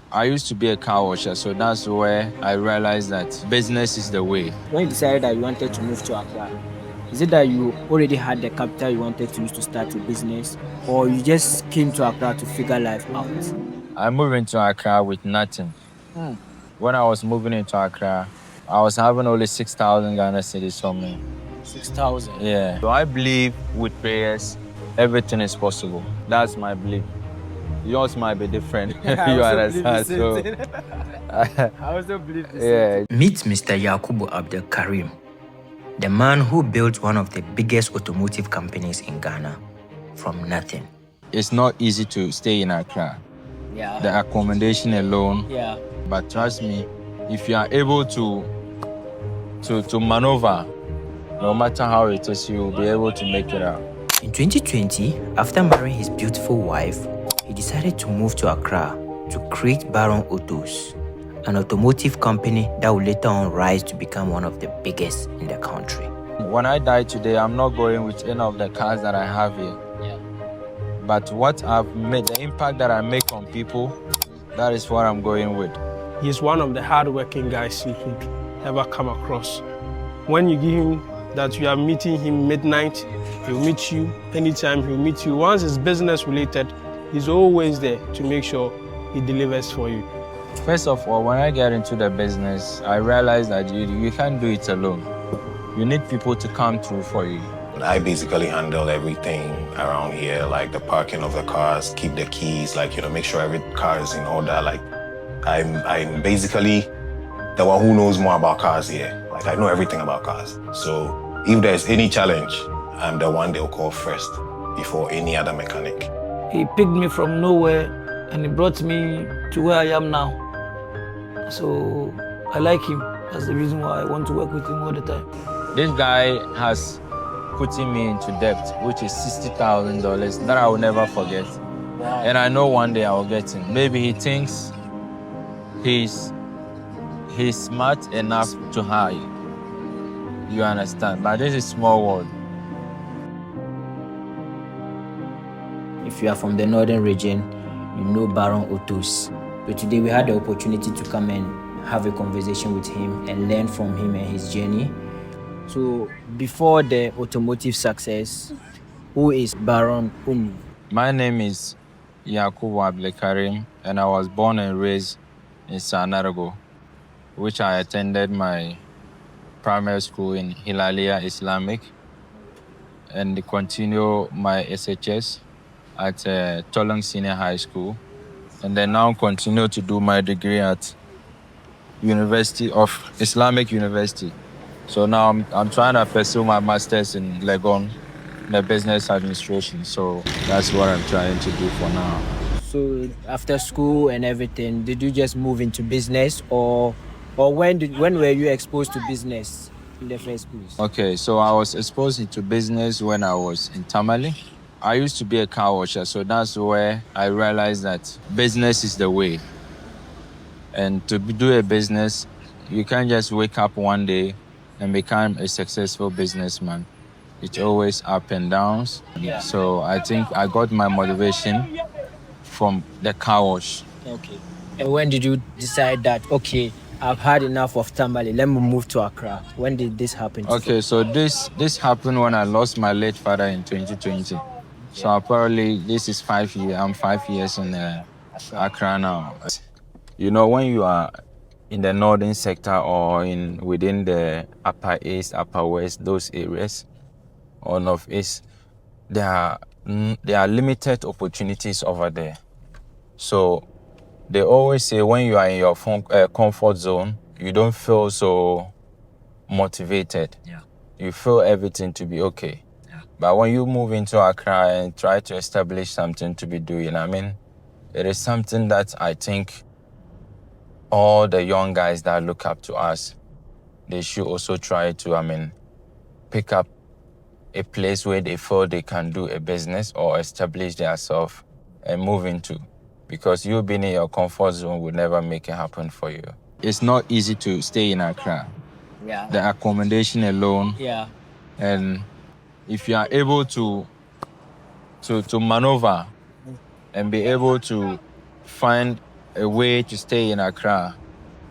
I used to be a car washer, so that's where I realized that business is the way. When you decided that you wanted to move to Accra, is it that you already had the capital you wanted to use to start a business, or you just came to Accra to figure life out? I moved into Accra with nothing. Hmm. When I was moving into Accra, I was having only 6,000 Ghana cedis on me. 6,000. Yeah. So I believe with prayers, everything is possible. That's my belief. Yours might be different. You understand? So, I also believe the same. yeah. Meet Mr. Yakubu Abdul Karim, the man who built one of the biggest automotive companies in Ghana from nothing. It's not easy to stay in Accra. Yeah. The accommodation alone. Yeah. But trust me, if you are able to maneuver, no matter how it is, you will be able to make it out. In 2020, after marrying his beautiful wife, he decided to move to Accra to create Baron Autos, an automotive company that would later on rise to become one of the biggest in the country. When I die today, I'm not going with any of the cars that I have here. Yeah. But what I've made, the impact that I make on people, that is what I'm going with. He's one of the hardworking guys you could ever come across. When you give him that you are meeting him midnight, he'll meet you anytime, he'll meet you. Once it's business related, he's always there to make sure he delivers for you. First of all, when I get into the business, I realized that you can't do it alone. You need people to come through for you. I basically handle everything around here, like the parking of the cars, keep the keys, make sure every car is in order. I'm basically the one who knows more about cars here. I know everything about cars. So if there's any challenge, I'm the one they'll call first before any other mechanic. He picked me from nowhere and he brought me to where I am now. So I like him. That's the reason why I want to work with him all the time. This guy has putting me into debt, which is $60,000 that I will never forget. Wow. And I know one day I will get him. Maybe he thinks he's smart enough to hire. You understand? But this is small world. If you are from the northern region, you know Baron Autos. But today we had the opportunity to come and have a conversation with him and learn from him and his journey. So before the automotive success, who is Baron Unu? My name is Yakubu Abdul Karim, and I was born and raised in Sanarago, which I attended my primary school in Hilalia Islamic, and continue my SHS at Tolong Senior High School, and then now continue to do my degree at University of Islamic University. So now I'm trying to pursue my master's in Legon, the business administration. So that's what I'm trying to do for now. So after school and everything, did you just move into business, or when were you exposed to business in the first place? Okay, so I was exposed to business when I was in Tamale. I used to be a car washer, so that's where I realized that business is the way. And to do a business, you can't just wake up one day and become a successful businessman. It's always up and downs. Yeah. So I think I got my motivation from the car wash. Okay. And when did you decide that, okay, I've had enough of Tamale, let me move to Accra? When did this happen? Okay, so this happened when I lost my late father in 2020. So apparently this is 5 years. I'm 5 years in Accra now. You know, when you are in the northern sector or within the upper east, upper west, those areas, or northeast, there are limited opportunities over there. So they always say when you are in your comfort zone, you don't feel so motivated. Yeah. You feel everything to be okay. Yeah. But when you move into Accra and try to establish something to be doing, it is something that I think all the young guys that look up to us, they should also try to, pick up a place where they feel they can do a business or establish themselves and move into. Because you being in your comfort zone will never make it happen for you. It's not easy to stay in Accra. Yeah. The accommodation alone. Yeah. And if you are able to maneuver and be able to find a way to stay in Accra.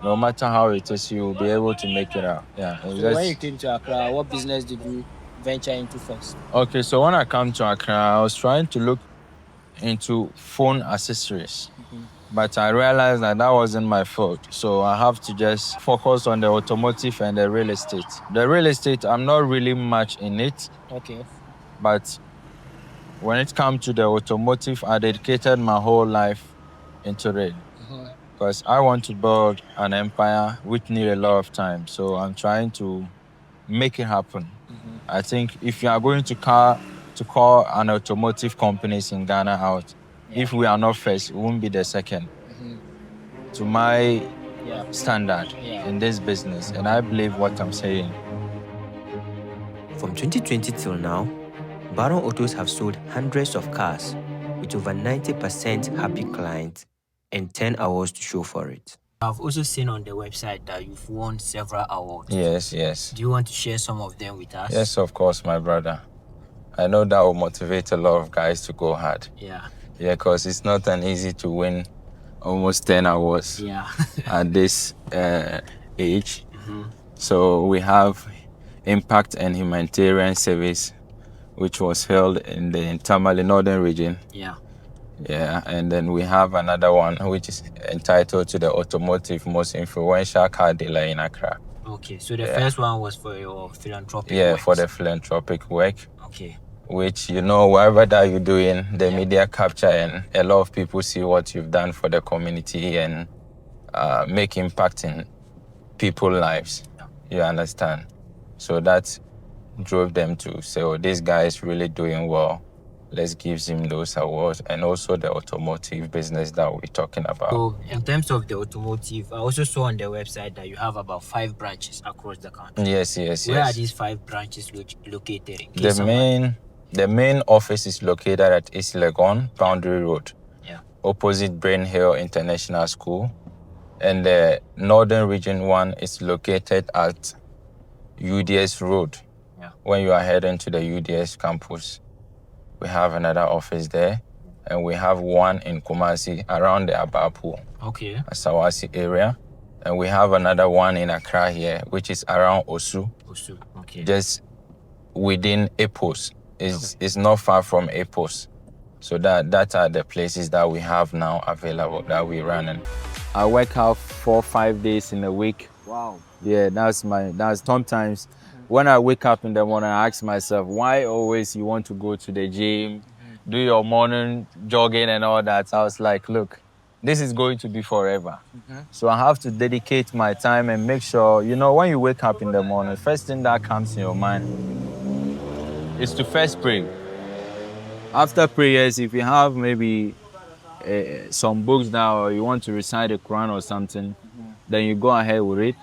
No matter how it is, you'll be able to make it out. Yeah. So when you came to Accra, what business did you venture into first? Okay, so when I come to Accra, I was trying to look into phone accessories. But I realized that wasn't my fault. So I have to just focus on the automotive and the real estate. The real estate, I'm not really much in it. Okay. But when it comes to the automotive, I dedicated my whole life into it. Because I want to build an empire which need a lot of time. So I'm trying to make it happen. I think if you are going to call an automotive companies in Ghana out, if we are not first, we won't be the second. To my standard in this business, and I believe what I'm saying. From 2020 till now, Baron Autos have sold hundreds of cars with over 90% happy clients and 10 awards to show for it. I've also seen on the website that you've won several awards. Yes. Do you want to share some of them with us? Yes, of course, my brother. I know that will motivate a lot of guys to go hard. Yeah, because it's not an easy to win almost 10 awards at this age. So we have Impact and Humanitarian Service, which was held in the Tamale Northern region. Yeah, and then we have another one which is entitled to the Automotive Most Influential Car Dealer in Accra. Okay, so the first one was for your philanthropic work. For the philanthropic work. Okay. Which, wherever that you're doing, the media capture and a lot of people see what you've done for the community and make impact in people's lives. You understand? So that drove them to say, oh, this guy is really doing well. Let's give him those awards. And also the automotive business that we're talking about. So in terms of the automotive, I also saw on the website that you have about 5 branches across the country. Yes. Where are these 5 branches located? The main office is located at East Legon, Boundary Road, opposite Brain Hill International School. And the Northern Region one is located at UDS Road. When you are heading to the UDS campus, we have another office there. And we have one in Kumasi around the Abapu, Asawasi area. And we have another one in Accra here, which is around Osu. Just within Epos. It's not far from Epos. So that are the places that we have now available that we're running. I work out 4-5 days in a week. Wow. Yeah, that's sometimes when I wake up in the morning, I ask myself, why always you want to go to the gym, do your morning jogging and all that? I was like, look, this is going to be forever. So I have to dedicate my time and make sure, when you wake up in the morning, first thing that comes in your mind is to first pray. After prayers, if you have maybe some books now or you want to recite the Quran or something, then you go ahead with it.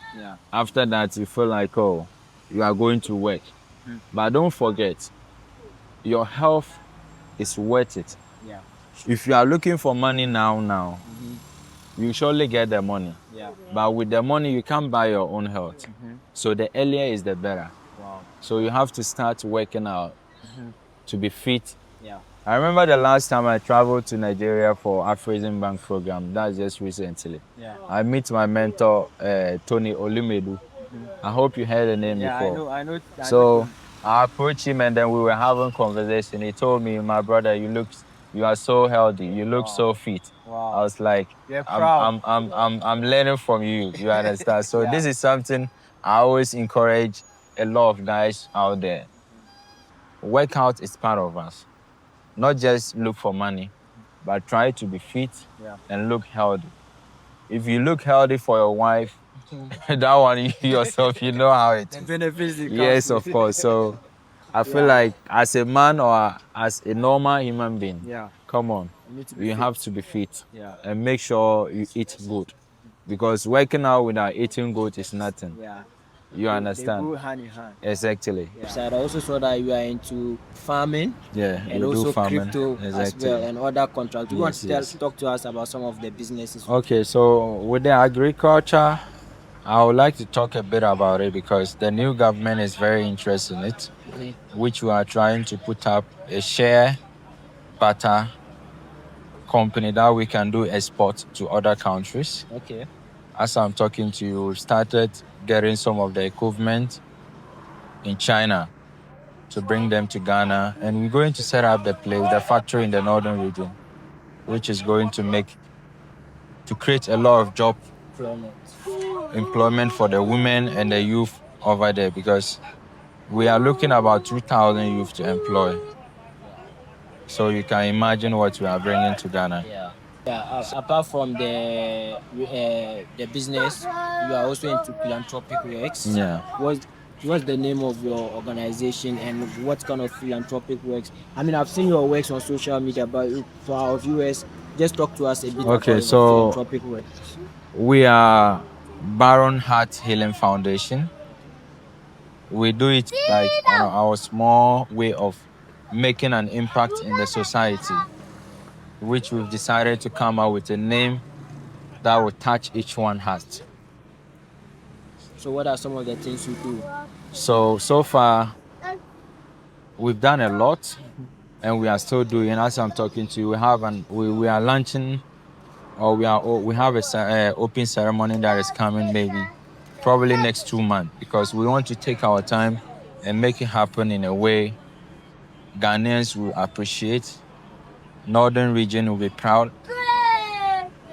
After that, you feel like, oh, you are going to work. But don't forget, your health is worth it. If you are looking for money now, you surely get the money. But with the money, you can't buy your own health. So the earlier is the better. So you have to start working out to be fit. I remember the last time I traveled to Nigeria for Afrizim Bank program. That's just recently. I meet my mentor, Tony Olumedu. I hope you heard the name before. I know. So I approached him and then we were having conversation. He told me, my brother, you are so healthy. You look so fit. I was like, I'm learning from you. You understand? So this is something I always encourage a lot of guys out there. Workout is part of us. Not just look for money, but try to be fit and look healthy. If you look healthy for your wife, that one you yourself, you know how it is. Yes, of course. So I feel like as a man or as a normal human being, come on, you have to be fit and make sure you eat good. Because working out without eating good is nothing. You understand? They go hand in hand. Exactly. I also saw that you are into farming. And also farming. crypto as well and other contracts. You want to talk to us about some of the businesses? Okay, so with the agriculture, I would like to talk a bit about it because the new government is very interested in it, which we are trying to put up a share butter company that we can do export to other countries. Okay. As I'm talking to you, we've started getting some of the equipment in China to bring them to Ghana. And we're going to set up the factory in the northern region, which is going to create a lot of job employment for the women and the youth over there, because we are looking about 2,000 youth to employ. So you can imagine what we are bringing to Ghana. Apart from the business, you are also into philanthropic works. Yeah. What's the name of your organization and what kind of philanthropic works? I mean, I've seen your works on social media, but for our viewers, just talk to us a bit about your philanthropic work. We are Baron Heart Healing Foundation. We do it like on our small way of making an impact in the society, which we've decided to come out with a name that will touch each one's heart. So what are some of the things you do? So far, we've done a lot, and we are still doing. As I'm talking to you, we are launching, or we have a open ceremony that is coming maybe probably next 2 months, because we want to take our time and make it happen in a way Ghanaians will appreciate. Northern region will be proud.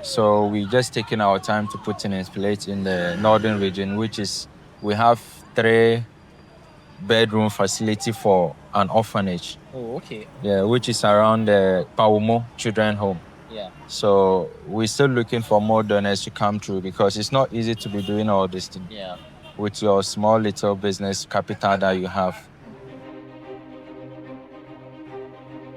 So we just taking our time to put in place in the northern region, which is we have 3-bedroom facility for an orphanage. Oh, okay. Yeah, which is around the Paumo Children Home. Yeah. So we're still looking for more donors to come through, because it's not easy to be doing all this thing. Yeah. With your small little business capital that you have.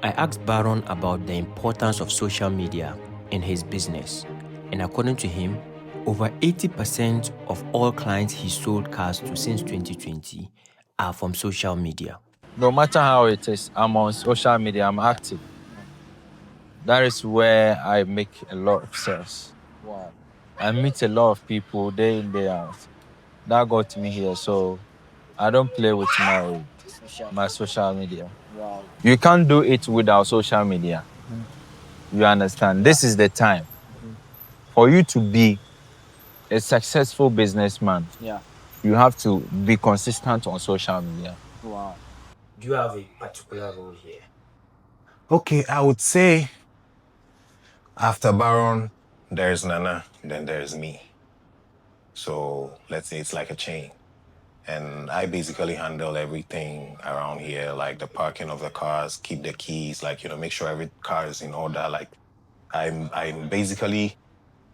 I asked Baron about the importance of social media in his business, and according to him, over 80% of all clients he sold cars to since 2020 are from social media. No matter how it is, I'm on social media, I'm active. That is where I make a lot of sales. Wow. I meet a lot of people day in, day out. That got me here, so I don't play with my social media. Wow. You can't do it without social media. You understand? This is the time for you to be a successful businessman. Yeah. You have to be consistent on social media. Wow. Do you have a particular role here? Okay, I would say after Baron, there's Nana, then there's me. So let's say it's like a chain. And I basically handle everything around here, like the parking of the cars, keep the keys, like, make sure every car is in order. Like I'm basically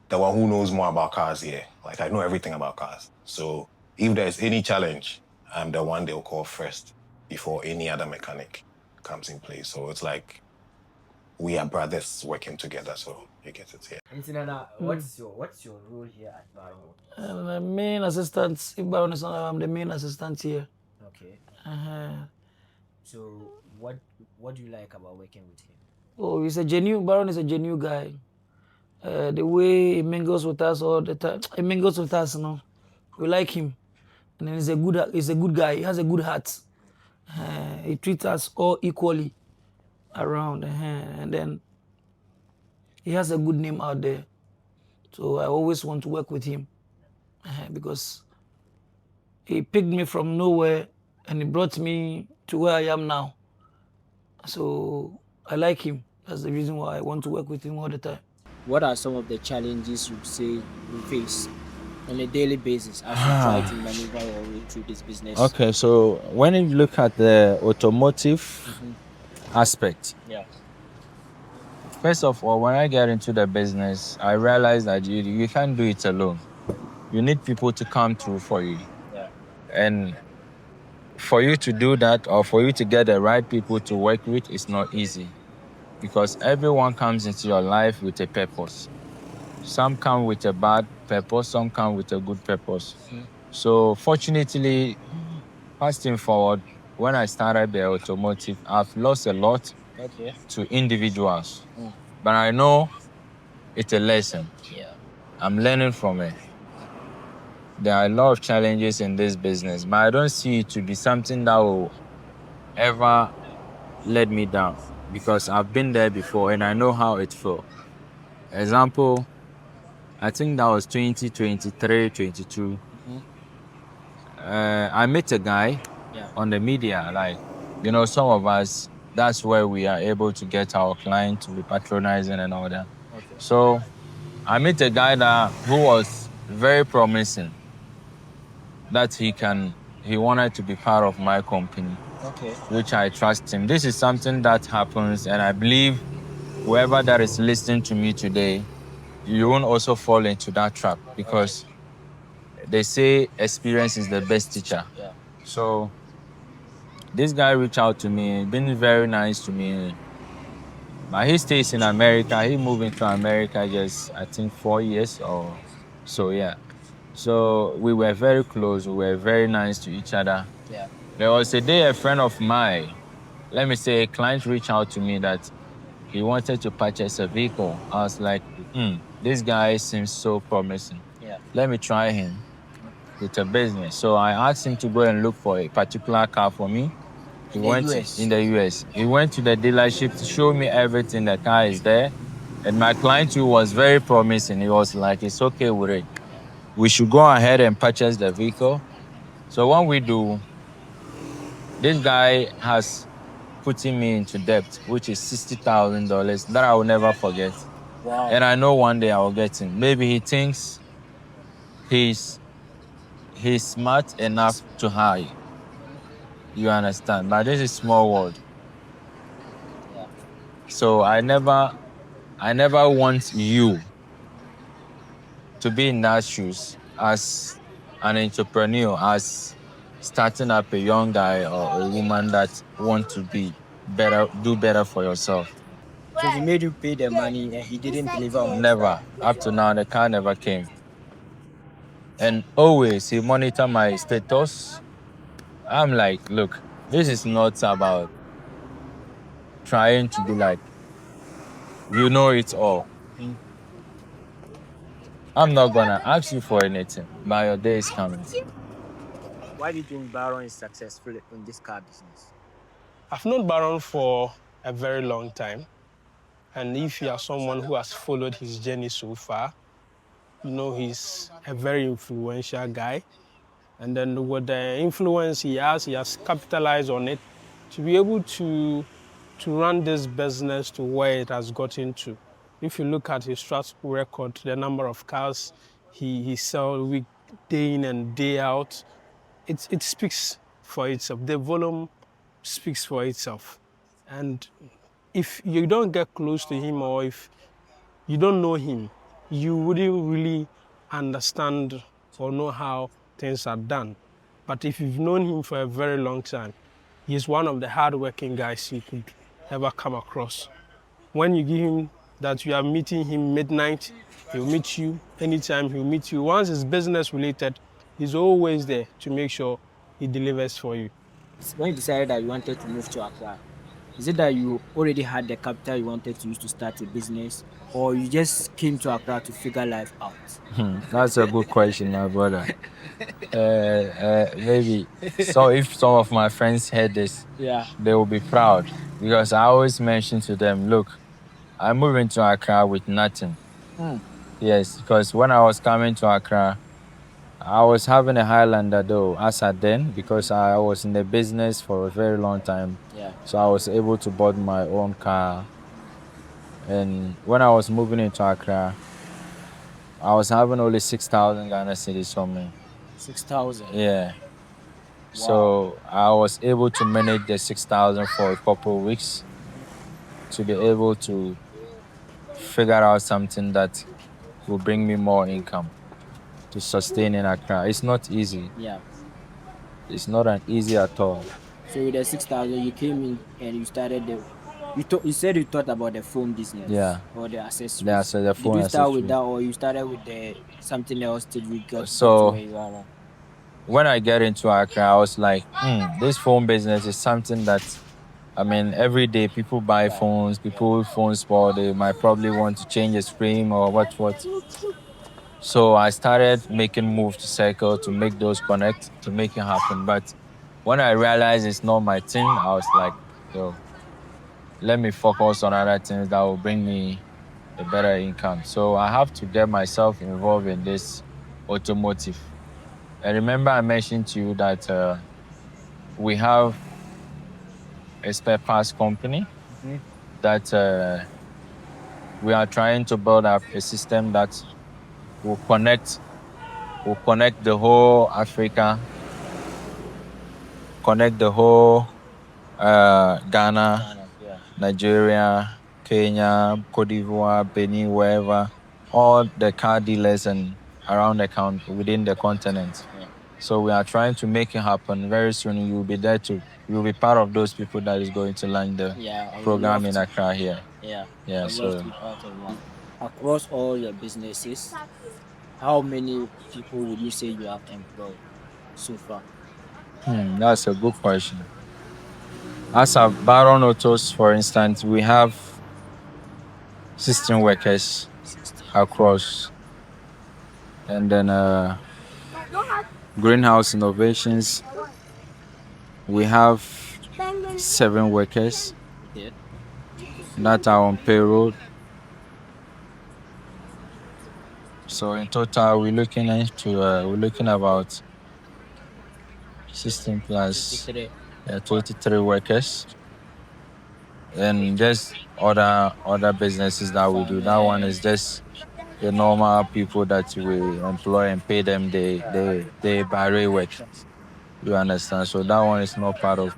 the one who knows more about cars here. Like I know everything about cars. So if there's any challenge, I'm the one they'll call first before any other mechanic comes in place. So it's like we are brothers working together. So you get it here. Nana, what's your role here at Baron? The main assistant. If Baron is not, I'm the main assistant here. Okay. So what do you like about working with him? Oh, Baron is a genuine guy. The way he mingles with us all the time, we like him. And then he's a good guy. He has a good heart. He treats us all equally around. And then he has a good name out there. So I always want to work with him because he picked me from nowhere and he brought me to where I am now. So I like him. That's the reason why I want to work with him all the time. What are some of the challenges you say you face on a daily basis as you try to maneuver your way through this business? Okay, so when you look at the automotive aspect, yeah. First of all, when I get into the business, I realized that you can't do it alone. You need people to come through for you. Yeah. And for you to do that, or for you to get the right people to work with, it's not easy. Because everyone comes into your life with a purpose. Some come with a bad purpose, some come with a good purpose. So fortunately, fasting forward, when I started the automotive, I've lost a lot to individuals. But I know it's a lesson. Yeah. I'm learning from it. There are a lot of challenges in this business, but I don't see it to be something that will ever let me down. because I've been there before and I know how it felt. Example, I think that was 2023, 22. I met a guy on the media, like, some of us, that's where we are able to get our client to be patronizing and all that. Okay. So I met a guy who was very promising that he wanted to be part of my company, Okay. which I trust him. This is something that happens, and I believe whoever that is listening to me today, you won't also fall into that trap because they say experience is the best teacher. Yeah. So this guy reached out to me, been very nice to me. But he stays in America. He moved into America just, I think, 4 years or so, yeah. So we were very close. We were very nice to each other. Yeah. There was a day a friend of mine, let me say, a client reached out to me that he wanted to purchase a vehicle. I was like, this guy seems so promising. Yeah. Let me try him with a business. So I asked him to go and look for a particular car for me. He went in the US. He went to the dealership to show me everything. The car is there. And my client too was very promising. He was like, it's okay with it. We should go ahead and purchase the vehicle. So what we do, this guy has putting me into debt, which is $60,000 that I will never forget. Wow. And I know one day I will get him. Maybe he thinks he's smart enough to hide. You understand? But this is small world. Yeah. So I never want you to be in that shoes as an entrepreneur, as starting up a young guy or a woman that want to be better, do better for yourself. So he made you pay the money and he didn't deliver on Never. Up to now, the car never came. And always he monitor my status. I'm like, look, this is not about trying to be like, you know it all. I'm not gonna ask you for anything, but your day is coming. Why do you think Baron is successful in this car business? I've known Baron for a very long time. And if you are someone who has followed his journey so far, you know he's a very influential guy. And then with the influence he has capitalized on it to be able to run this business to where it has gotten to. If you look at his track record, the number of cars he sells week day in and day out, it speaks for itself. The volume speaks for itself. And if you don't get close to him or if you don't know him, you wouldn't really understand or know how things are done. But if you've known him for a very long time, he's one of the hardworking guys you could ever come across. When you give him that you are meeting him midnight, he'll meet you anytime, he'll meet you. Once it's business related, he's always there to make sure he delivers for you. When you decided that you wanted to move to Accra, is it that you already had the capital you wanted to use to start a business, or you just came to Accra to figure life out? That's a good question, my brother. Maybe. So if some of my friends heard this, they will be proud because I always mention to them, look, I moved into Accra with nothing. Yes, because when I was coming to Accra, I was having a Highlander though, as at then, because I was in the business for a very long time. Yeah. So I was able to buy my own car. And when I was moving into Accra, I was having only 6,000 Ghana cedis on me. 6,000? Yeah. Wow. So I was able to manage the 6,000 for a couple of weeks to be able to figure out something that will bring me more income to sustain in Accra. It's not easy. Yeah. It's not an easy at all. So with the 6,000, you came in and you started you said you thought about the phone business. Yeah. Or the accessories. Yeah, so the phone Did you start with accessory. that, or you started with the something else till you got So to where you are now? when I get into Accra, I was like, this phone business is something that, I mean, every day people buy phones, people phones spoil, they might probably want to change the screen or what. So I started making moves to circle to make those connect, to make it happen. But when I realized it's not my thing, I was like, yo, let me focus on other things that will bring me a better income. So I have to get myself involved in this automotive. And remember I mentioned to you that we have a spare parts company that we are trying to build up a system that will connect the whole Africa, connect the whole Ghana, Nigeria, Kenya, Cote d'Ivoire, Benin, wherever, all the car dealers and around the country, within the continent. So we are trying to make it happen. Very soon you will be there too. You will be part of those people that is going to launch the program in Accra here. Yeah, So across all your businesses, how many people would you say you have employed so far? that's a good question. As a Baron Autos, for instance, we have 16 workers across. And then Greenhouse Innovations, we have 7 workers that are on payroll. So in total, we're looking about 16 plus 23 workers. And just other businesses that we do. That one is just the normal people that we employ and pay them they barely work. You understand? So that one is not part of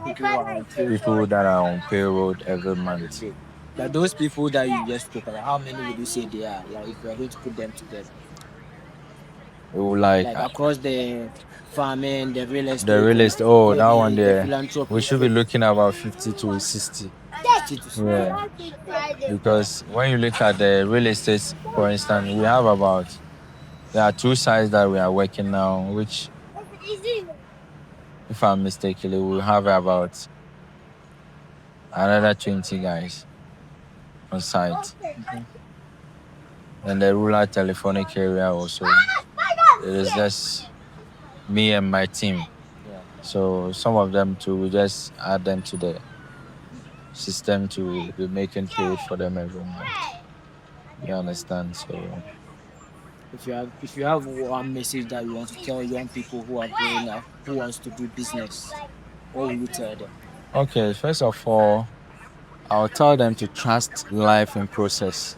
people that are on payroll every month. But those people that you just spoke about, how many would you say they are? Like if we are going to put them together, Like across the farming, the real estate. the real estate. Oh, that one there. Philanthropy. We should be looking about 50 to 60. Yeah. Because when you look at the real estate, for instance, we have there are 2 sites that we are working now, which, if I'm mistaken, we will have about another 20 guys on site. And the rural telephonic area also, it is just me and my team. So some of them too, we just add them to the system to be making paid for them every month. You understand? So if you have one message that you want to tell young people who are growing up, who wants to do business, what will you tell them? okay, first of all, I'll tell them to trust life in process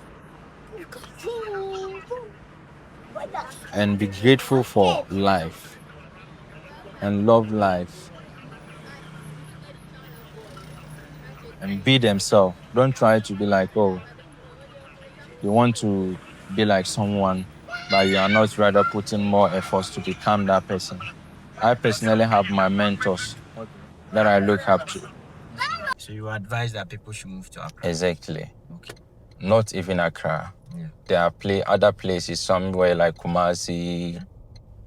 and be grateful for life and love life and be themselves. Don't try to be like, oh, you want to be like someone, but you are not rather putting more efforts to become that person. I personally have my mentors that I look up to. So you advise that people should move to Accra? Exactly. Okay. Not even Accra. Yeah. There are other places somewhere like Kumasi.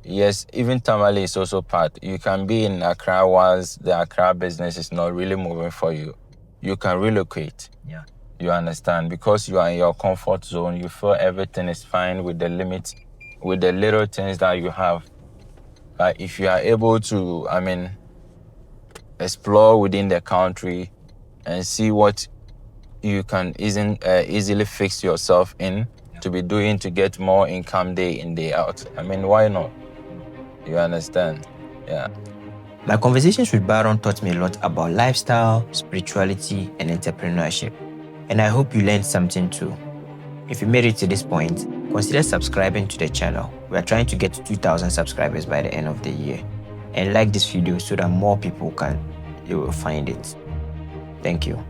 Yes, even Tamale is also part. You can be in Accra whilst the Accra business is not really moving for you. You can relocate. Yeah. You understand? Because you are in your comfort zone, you feel everything is fine with the limits, with the little things that you have. But if you are able to, explore within the country and see what you can easily fix yourself in to be doing to get more income day in, day out. Why not? You understand? Yeah. My conversations with Baron taught me a lot about lifestyle, spirituality, and entrepreneurship. And I hope you learned something too. If you made it to this point, consider subscribing to the channel. We are trying to get to 2,000 subscribers by the end of the year. And like this video so that more people will find it. Thank you.